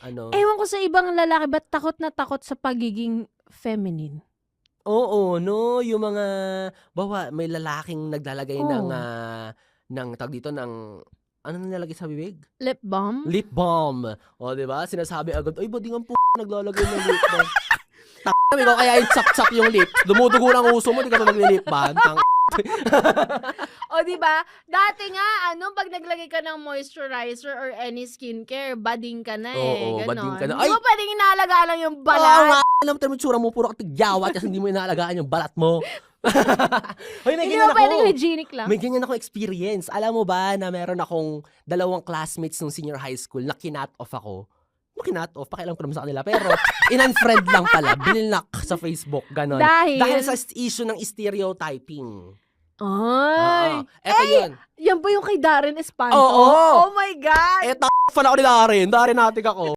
ano. Ewan ko sa ibang lalaki, ba't takot na takot sa pagiging feminine? Oo, 'no, yung mga may lalaking naglalagay Oo. ng tawag dito, ng ano nilalagay sa bibig? Lip balm? Lip balm. Oh, 'di ba? Sinasabi agad, "Ay, ba't di ngang naglalagay ng lip balm?" Tangina, ikaw kaya yung chap-chap yung lips, dumudugo ng uso mo, di ka pa magle-lip balm, O, di ba? Dati nga, pag naglagay ka ng moisturizer or any skincare, bading ka na Oo, bading ka ganon. na. Hindi Ay! mo pwedeng inaalagaan lang yung Oo balat. nga, alam mo itsura mo, puro ka tigyawat kasi hindi mo inaalagaan yung balat mo. Hoy, may Hindi ganyan mo pwedeng ako. hygienic lang. May ganyan akong experience. Alam mo ba na meron akong 2 classmates nung senior high school na kinat off ako. Kinat off, pakialam ko naman sa kanila. Pero, in-unfriend lang pala. Binlock sa Facebook, ganon. Dahil sa issue ng stereotyping. Ay! Oo. Eto yun. Yan ba yung kay Darren Espanto? Oo. Oh my God! Fan ako ni Darren. Darren natin ako.